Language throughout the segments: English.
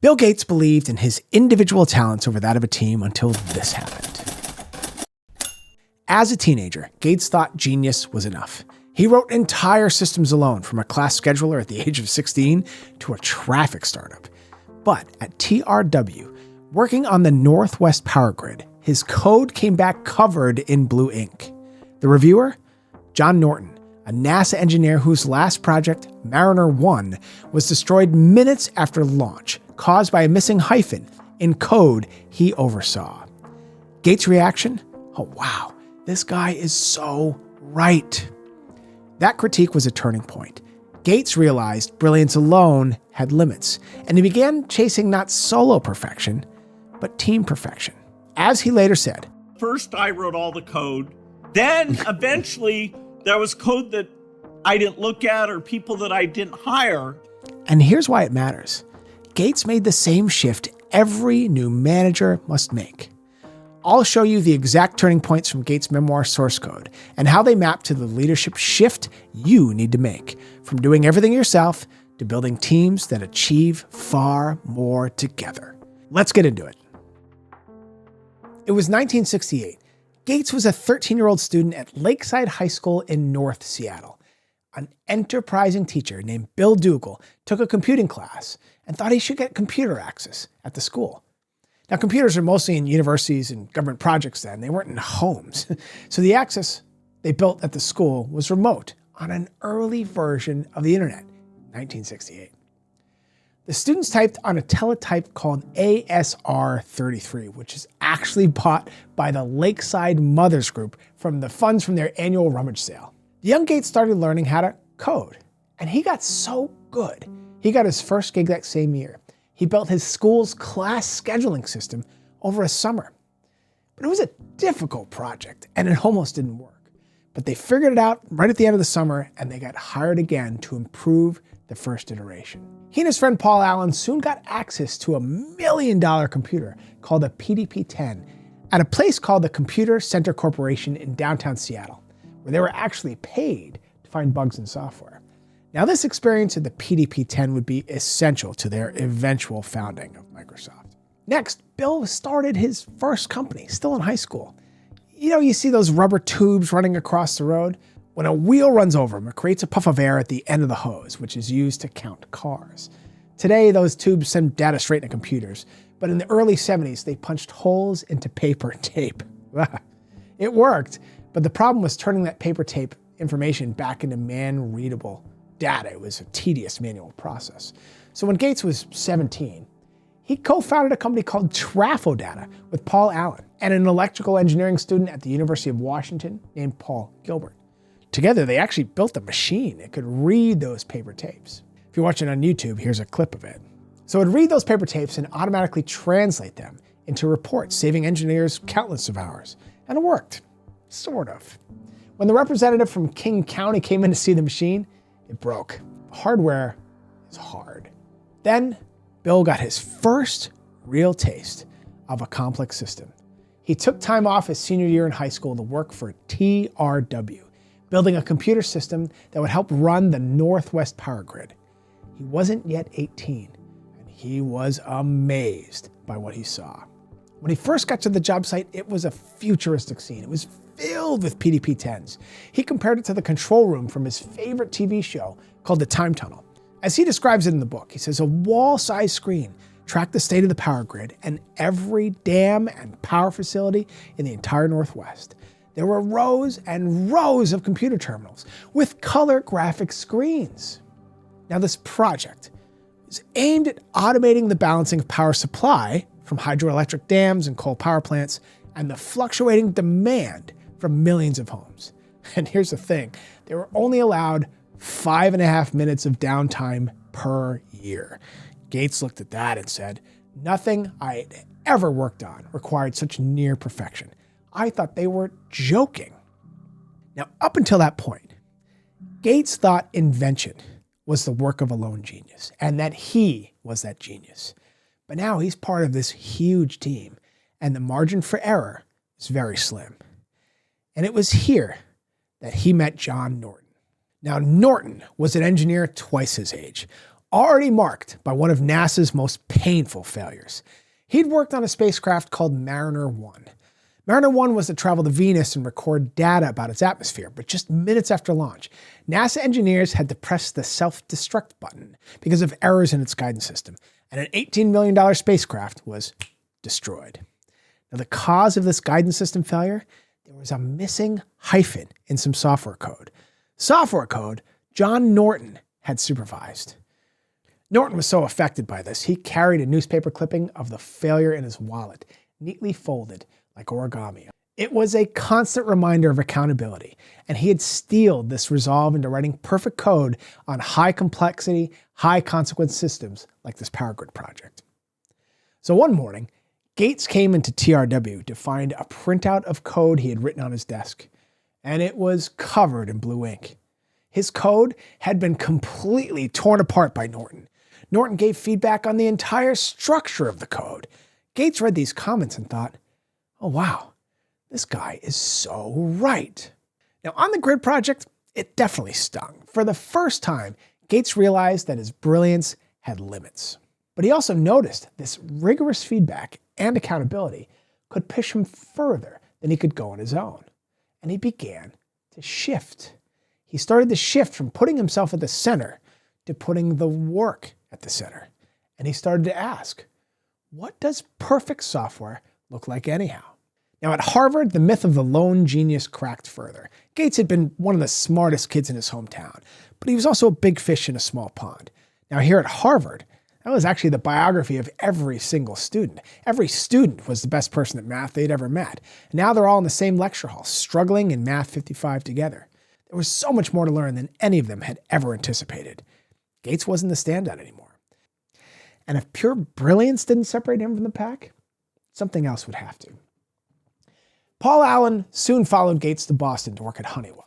Bill Gates believed in his individual talents over that of a team until this happened. As a teenager, Gates thought genius was enough. He wrote entire systems alone, from a class scheduler at the age of 16 to a traffic startup. But at TRW, working on the Northwest power grid, his code came back covered in blue ink. The reviewer? John Norton, a NASA engineer whose last project, Mariner 1, was destroyed minutes after launch, caused by a missing hyphen in code he oversaw. Gates' reaction? Oh wow, this guy is so right. That critique was a turning point. Gates realized brilliance alone had limits, and he began chasing not solo perfection, but team perfection. As he later said, "First I wrote all the code, then eventually there was code that I didn't look at or people that I didn't hire." And here's why it matters. Gates made the same shift every new manager must make. I'll show you the exact turning points from Gates' memoir source code and how they map to the leadership shift you need to make, from doing everything yourself to building teams that achieve far more together. Let's get into it. It was 1968. Gates was a 13-year-old student at Lakeside High School in North Seattle. An enterprising teacher named Bill Dougal took a computing class and thought he should get computer access at the school. Now, computers are mostly in universities and government projects then. They weren't in homes. So the access they built at the school was remote on an early version of the internet, 1968. The students typed on a teletype called ASR33, which is actually bought by the Lakeside Mothers Group from the funds from their annual rummage sale. The young Gates started learning how to code, and he got so good. He got his first gig that same year. He built his school's class scheduling system over a summer. But it was a difficult project, and it almost didn't work. But they figured it out right at the end of the summer, and they got hired again to improve the first iteration. He and his friend Paul Allen soon got access to a $1 million computer called a PDP-10 at a place called the Computer Center Corporation in downtown Seattle, where they were actually paid to find bugs in software. Now, this experience of the PDP-10 would be essential to their eventual founding of Microsoft. Next, Bill started his first company, still in high school. You know, you see those rubber tubes running across the road? When a wheel runs over them, it creates a puff of air at the end of the hose, which is used to count cars. Today, those tubes send data straight into computers, but in the early 70s, they punched holes into paper tape. It worked, but the problem was turning that paper tape information back into man-readable data. It was a tedious manual process. So when Gates was 17, he co-founded a company called Trafodata with Paul Allen and an electrical engineering student at the University of Washington named Paul Gilbert. Together, they actually built a machine that could read those paper tapes. If you're watching on YouTube, here's a clip of it. So it would read those paper tapes and automatically translate them into reports, saving engineers countless of hours. And it worked, sort of. When the representative from King County came in to see the machine, it broke. Hardware is hard. Then Bill got his first real taste of a complex system. He took time off his senior year in high school to work for TRW, building a computer system that would help run the Northwest power grid. He wasn't yet 18, and he was amazed by what he saw. When he first got to the job site, it was a futuristic scene. It was filled with PDP-10s. He compared it to the control room from his favorite TV show called The Time Tunnel. As he describes it in the book, he says a wall-sized screen tracked the state of the power grid and every dam and power facility in the entire Northwest. There were rows and rows of computer terminals with color graphic screens. Now, this project is aimed at automating the balancing of power supply from hydroelectric dams and coal power plants and the fluctuating demand from millions of homes. And here's the thing, they were only allowed 5.5 minutes of downtime per year. Gates looked at that and said, nothing I had ever worked on required such near perfection. I thought they were joking. Now, up until that point, Gates thought invention was the work of a lone genius and that he was that genius. But now he's part of this huge team and the margin for error is very slim. And it was here that he met John Norton. Now, Norton was an engineer twice his age, already marked by one of NASA's most painful failures. He'd worked on a spacecraft called Mariner 1. Mariner 1 was to travel to Venus and record data about its atmosphere, but just minutes after launch, NASA engineers had to press the self-destruct button because of errors in its guidance system, and an $18 million spacecraft was destroyed. Now, the cause of this guidance system failure? There was a missing hyphen in some software code. Software code John Norton had supervised. Norton was so affected by this, he carried a newspaper clipping of the failure in his wallet, neatly folded like origami. It was a constant reminder of accountability, and he had steeled this resolve into writing perfect code on high complexity, high consequence systems like this power grid project. So one morning, Gates came into TRW to find a printout of code he had written on his desk, and it was covered in blue ink. His code had been completely torn apart by Norton. Norton gave feedback on the entire structure of the code. Gates read these comments and thought, oh wow, this guy is so right. Now on the grid project, it definitely stung. For the first time, Gates realized that his brilliance had limits. But he also noticed this rigorous feedback and accountability could push him further than he could go on his own. And he began to shift. He started to shift from putting himself at the center to putting the work at the center. And he started to ask, what does perfect software look like anyhow? Now at Harvard, the myth of the lone genius cracked further. Gates had been one of the smartest kids in his hometown, but he was also a big fish in a small pond. Now here at Harvard, that was actually the biography of every single student. Every student was the best person at math they'd ever met. And now they're all in the same lecture hall, struggling in Math 55 together. There was so much more to learn than any of them had ever anticipated. Gates wasn't the standout anymore. And if pure brilliance didn't separate him from the pack, something else would have to. Paul Allen soon followed Gates to Boston to work at Honeywell.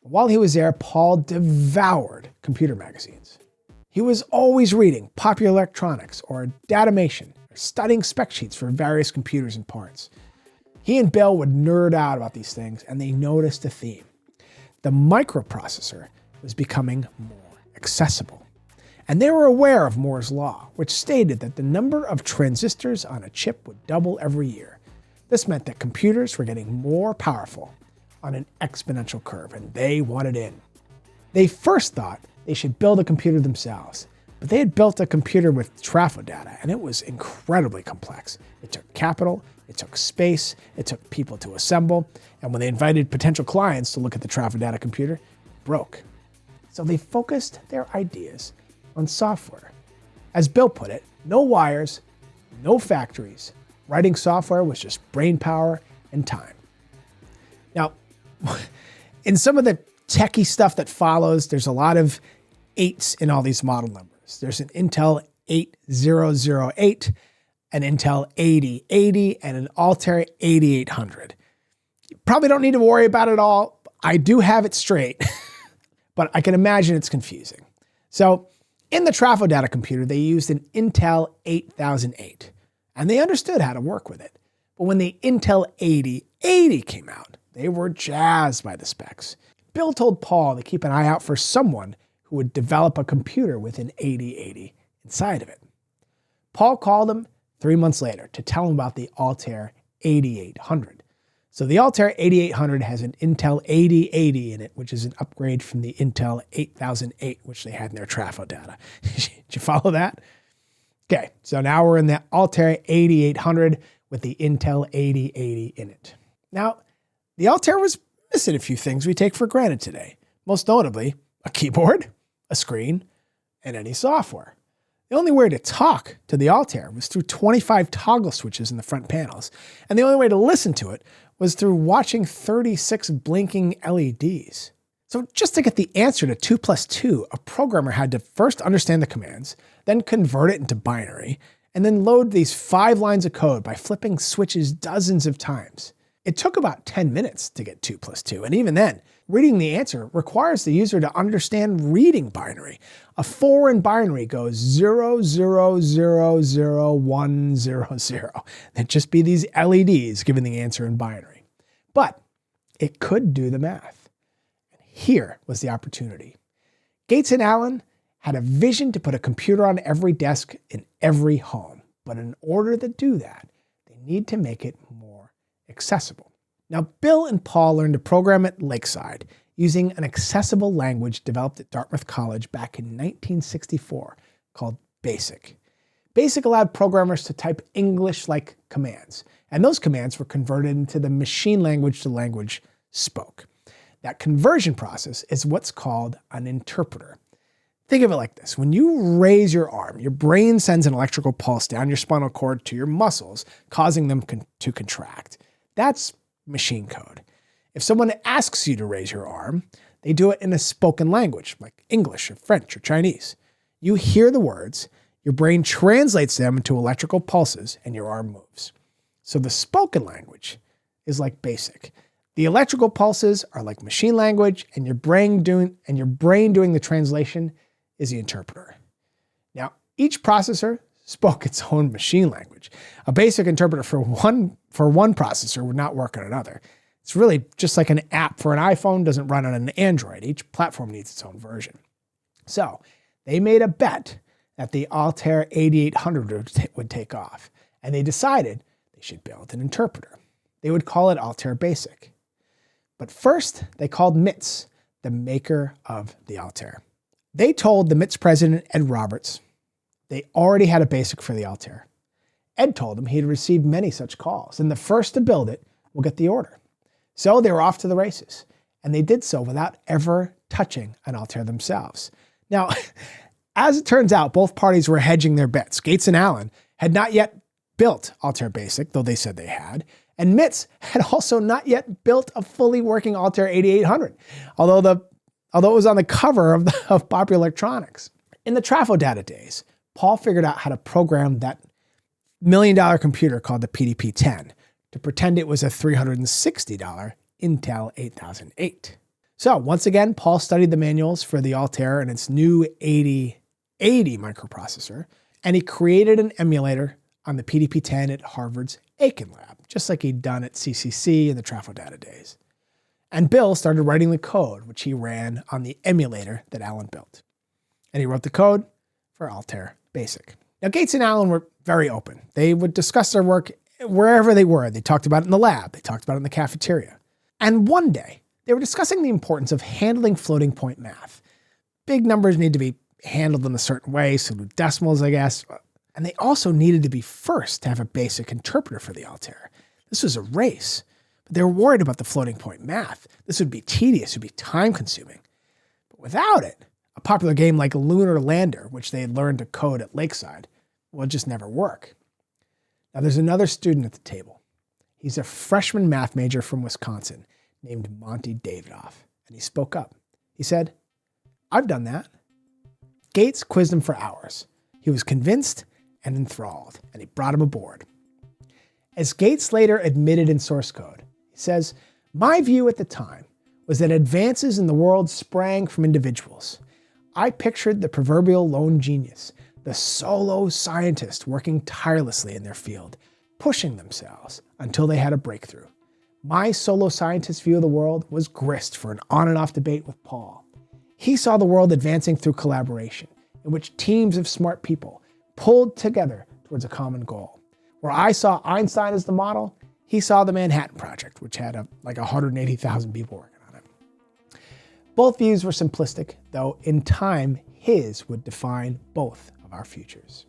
While he was there, Paul devoured computer magazines. He was always reading Popular Electronics or Datamation, or studying spec sheets for various computers and parts. He and Bill would nerd out about these things, and they noticed a theme. The microprocessor was becoming more accessible. And they were aware of Moore's law, which stated that the number of transistors on a chip would double every year. This meant that computers were getting more powerful on an exponential curve, and they wanted in. They first thought they should build a computer themselves, but they had built a computer with trafo data, and it was incredibly complex. It took capital, it took space, it took people to assemble, and when they invited potential clients to look at the trafo data computer, it broke. So they focused their ideas on software. As Bill put it, no wires, no factories. Writing software was just brain power and time. Now, in some of the techie stuff that follows, there's a lot of 8s in all these model numbers. There's an Intel 8008, an Intel 8080, and an Altair 8800. You probably don't need to worry about it all. I do have it straight, but I can imagine it's confusing. So in the trafo data computer, they used an Intel 8008, and they understood how to work with it. But when the Intel 8080 came out, they were jazzed by the specs. Bill told Paul to keep an eye out for someone who would develop a computer with an 8080 inside of it. Paul called him 3 months later to tell him about the Altair 8800. So the Altair 8800 has an Intel 8080 in it, which is an upgrade from the Intel 8008, which they had in their trafo data. Did you follow that? Okay, so now we're in the Altair 8800 with the Intel 8080 in it. Now, the Altair was missing a few things we take for granted today, most notably a keyboard, a screen, and any software. The only way to talk to the Altair was through 25 toggle switches in the front panels, and the only way to listen to it was through watching 36 blinking LEDs. So just to get the answer to 2 plus 2, a programmer had to first understand the commands, then convert it into binary, and then load these 5 lines of code by flipping switches dozens of times. It took about 10 minutes to get 2 plus 2, and even then, reading the answer requires the user to understand reading binary. A 4 in binary goes 0, 0, 0, 0, 1, 0, 0. That'd just be these LEDs giving the answer in binary. But it could do the math. And here was the opportunity. Gates and Allen had a vision to put a computer on every desk in every home. But in order to do that, they need to make it more accessible. Now, Bill and Paul learned to program at Lakeside using an accessible language developed at Dartmouth College back in 1964 called BASIC. BASIC allowed programmers to type English-like commands, and those commands were converted into the machine language the language spoke. That conversion process is what's called an interpreter. Think of it like this. When you raise your arm, your brain sends an electrical pulse down your spinal cord to your muscles, causing them to contract. That's machine code. If someone asks you to raise your arm, they do it in a spoken language, like English or French or Chinese. You hear the words, your brain translates them into electrical pulses, and your arm moves. So the spoken language is like BASIC. The electrical pulses are like machine language, and your brain doing the translation is the interpreter. Now, each processor spoke its own machine language. A basic interpreter for one processor would not work on another. It's really just like an app for an iPhone doesn't run on an Android. Each platform needs its own version. So they made a bet that the Altair 8800 would take off, and they decided they should build an interpreter. They would call it Altair Basic. But first, they called MITS, the maker of the Altair. They told the MITS president, Ed Roberts, they already had a BASIC for the Altair. Ed told him he had received many such calls, and the first to build it will get the order. So they were off to the races, and they did so without ever touching an Altair themselves. Now, as it turns out, both parties were hedging their bets. Gates and Allen had not yet built Altair Basic, though they said they had, and MITS had also not yet built a fully working Altair 8800, although it was on the cover of Popular Electronics. In the Trafo data days, Paul figured out how to program that $1 million computer called the PDP-10 to pretend it was a $360 Intel 8008. So once again, Paul studied the manuals for the Altair and its new 8080 microprocessor, and he created an emulator on the PDP-10 at Harvard's Aiken lab, just like he'd done at CCC in the Trafo data days. And Bill started writing the code, which he ran on the emulator that Allen built. And he wrote the code for Altair Basic. Now, Gates and Allen were very open. They would discuss their work wherever they were. They talked about it in the lab. They talked about it in the cafeteria. And one day, they were discussing the importance of handling floating point math. Big numbers need to be handled in a certain way, so do decimals, I guess. And they also needed to be first to have a basic interpreter for the Altair. This was a race. But they were worried about the floating point math. This would be tedious, it would be time-consuming. But without it, a popular game like Lunar Lander, which they had learned to code at Lakeside, would just never work. Now there's another student at the table. He's a freshman math major from Wisconsin named Monty Davidoff, and he spoke up. He said, "I've done that." Gates quizzed him for hours. He was convinced and enthralled, and he brought him aboard. As Gates later admitted in source code, he says, "My view at the time was that advances in the world sprang from individuals. I pictured the proverbial lone genius, the solo scientist working tirelessly in their field, pushing themselves until they had a breakthrough. My solo scientist view of the world was grist for an on and off debate with Paul. He saw the world advancing through collaboration, in which teams of smart people pulled together towards a common goal. Where I saw Einstein as the model, he saw the Manhattan Project, which had like 180,000 people working on it." Both views were simplistic, though in time, his would define both of our futures.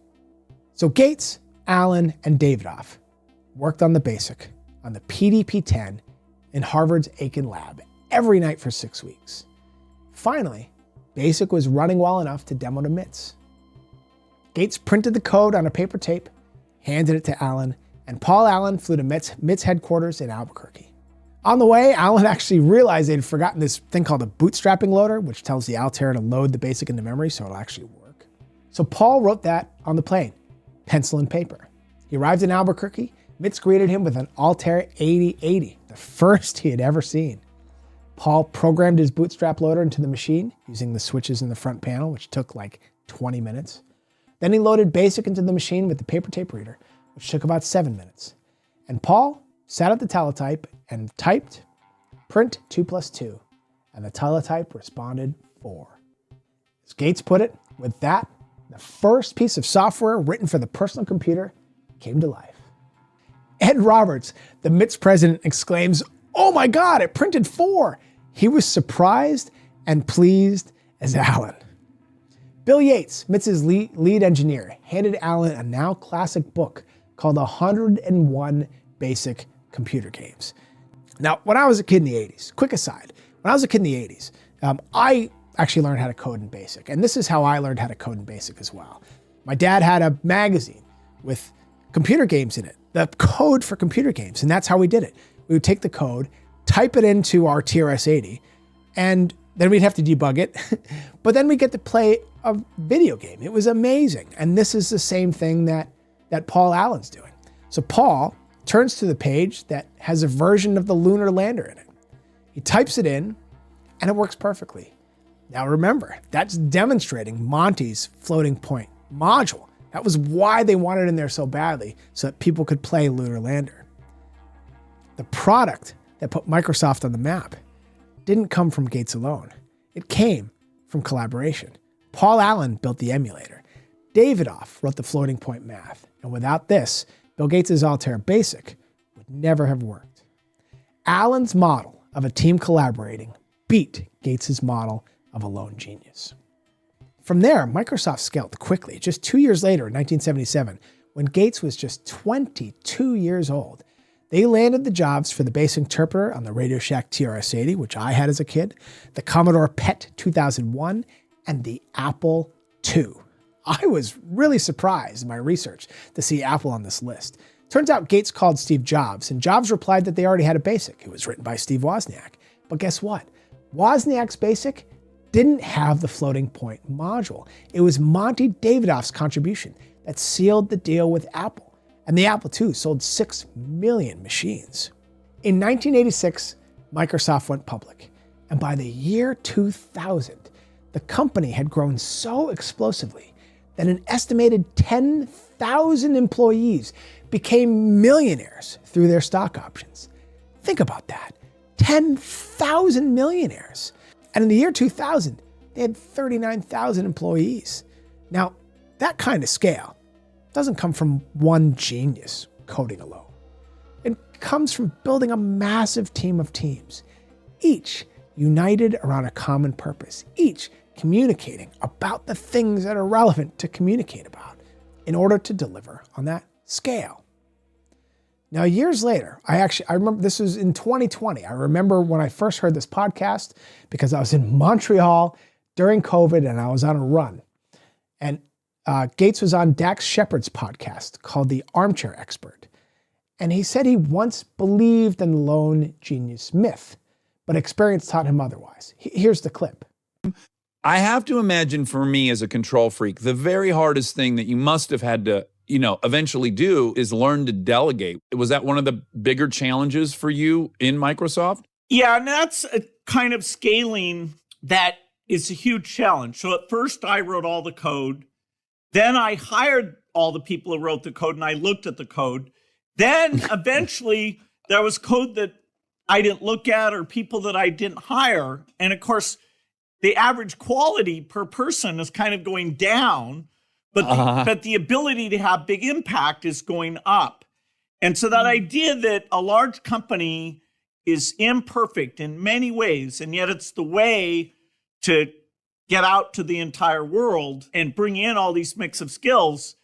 So Gates, Allen, and Davidoff worked on the BASIC on the PDP-10 in Harvard's Aiken lab every night for 6 weeks. Finally, BASIC was running well enough to demo to MITS. Gates printed the code on a paper tape, handed it to Allen, and Paul Allen flew to MITS headquarters in Albuquerque. On the way, Allen actually realized they'd forgotten this thing called a bootstrapping loader, which tells the Altair to load the BASIC into memory so it'll actually work. So Paul wrote that on the plane, pencil and paper. He arrived in Albuquerque. MITS greeted him with an Altair 8080, the first he had ever seen. Paul programmed his bootstrap loader into the machine using the switches in the front panel, which took like 20 minutes. Then he loaded BASIC into the machine with the paper tape reader, which took about 7 minutes. And Paul sat at the teletype and typed, "Print 2 + 2, and the teletype responded 4. As Gates put it, With that, the first piece of software written for the personal computer came to life. Ed Roberts, the MIT's president, exclaims, "Oh my God, it printed 4." He was surprised and pleased as Alan. Bill Yates, MIT's lead engineer, handed Alan a now classic book called 101 Basic Computer Games. Now, when I was a kid in the 80s, quick aside, when I was a kid in the 80s, I actually learned how to code in BASIC. And this is how I learned how to code in BASIC as well. My dad had a magazine with computer games in it, the code for computer games. And that's how we did it. We would take the code, type it into our TRS-80, and then we'd have to debug it. But then we get to play a video game. It was amazing. And this is the same thing that Paul Allen's doing. So Paul turns to the page that has a version of the lunar lander in it. He types it in, and it works perfectly. Now remember, that's demonstrating Monty's floating point module. That was why they wanted it in there so badly, so that people could play Lunar Lander. The product that put Microsoft on the map didn't come from Gates alone. It came from collaboration. Paul Allen built the emulator. Davidoff wrote the floating point math. And without this, Bill Gates' Altair Basic would never have worked. Allen's model of a team collaborating beat Gates' model of a lone genius. From there, Microsoft scaled quickly. Just 2 years later, in 1977, when Gates was just 22 years old, they landed the jobs for the BASIC interpreter on the Radio Shack TRS-80, which I had as a kid, the Commodore PET 2001, and the Apple II. I was really surprised in my research to see Apple on this list. Turns out Gates called Steve Jobs, and Jobs replied that they already had a BASIC. It was written by Steve Wozniak. But guess what? Wozniak's BASIC didn't have the floating point module. It was Monty Davidoff's contribution that sealed the deal with Apple. And the Apple II sold 6 million machines. In 1986, Microsoft went public. And by the year 2000, the company had grown so explosively that an estimated 10,000 employees became millionaires through their stock options. Think about that. 10,000 millionaires. And in the year 2000, they had 39,000 employees. Now, that kind of scale doesn't come from one genius coding alone. It comes from building a massive team of teams, each united around a common purpose, each communicating about the things that are relevant to communicate about in order to deliver on that scale. Now, years later, I remember this was in 2020. I remember when I first heard this podcast because I was in Montreal during COVID and I was on a run. And Gates was on Dax Shepard's podcast called The Armchair Expert. And he said he once believed in the lone genius myth, but experience taught him otherwise. Here's the clip. I have to imagine for me as a control freak, the very hardest thing that you must have had to eventually do is learn to delegate. Was that one of the bigger challenges for you in Microsoft? Yeah, and that's a kind of scaling that is a huge challenge. So at first I wrote all the code. Then I hired all the people who wrote the code and I looked at the code. Then eventually there was code that I didn't look at or people that I didn't hire. And of course, the average quality per person is kind of going down. But the ability to have big impact is going up. And so that idea that a large company is imperfect in many ways, and yet it's the way to get out to the entire world and bring in all these mix of skills,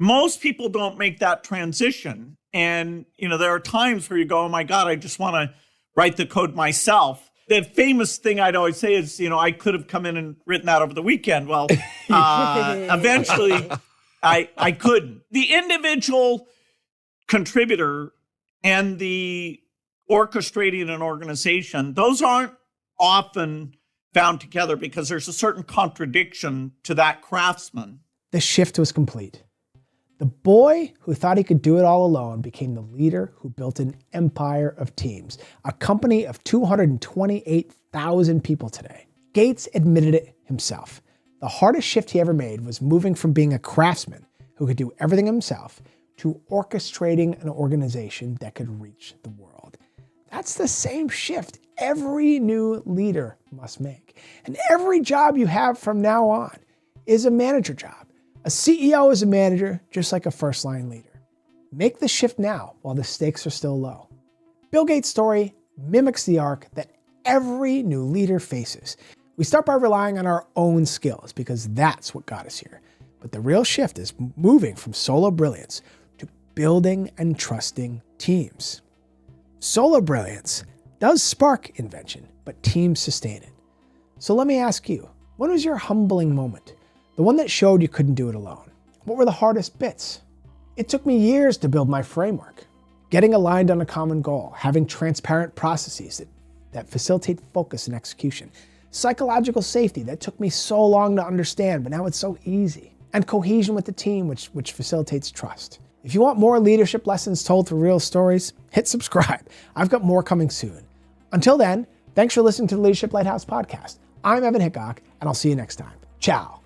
most people don't make that transition. And, there are times where you go, oh my God, I just want to write the code myself. The famous thing I'd always say is, I could have come in and written that over the weekend. Well, eventually I couldn't. The individual contributor and the orchestrating an organization, those aren't often found together because there's a certain contradiction to that craftsman. The shift was complete. The boy who thought he could do it all alone became the leader who built an empire of teams, a company of 228,000 people today. Gates admitted it himself. The hardest shift he ever made was moving from being a craftsman who could do everything himself to orchestrating an organization that could reach the world. That's the same shift every new leader must make. And every job you have from now on, is a manager job. A CEO is a manager, just like a first-line leader. Make the shift now while the stakes are still low. Bill Gates' story mimics the arc that every new leader faces. We start by relying on our own skills because that's what got us here. But the real shift is moving from solo brilliance to building and trusting teams. Solo brilliance does spark invention, but teams sustain it. So let me ask you, when was your humbling moment? The one that showed you couldn't do it alone. What were the hardest bits? It took me years to build my framework. Getting aligned on a common goal, having transparent processes that facilitate focus and execution. Psychological safety that took me so long to understand, but now it's so easy. And cohesion with the team, which facilitates trust. If you want more leadership lessons told through real stories, hit subscribe. I've got more coming soon. Until then, thanks for listening to the Leadership Lighthouse podcast. I'm Evan Hickok, and I'll see you next time. Ciao.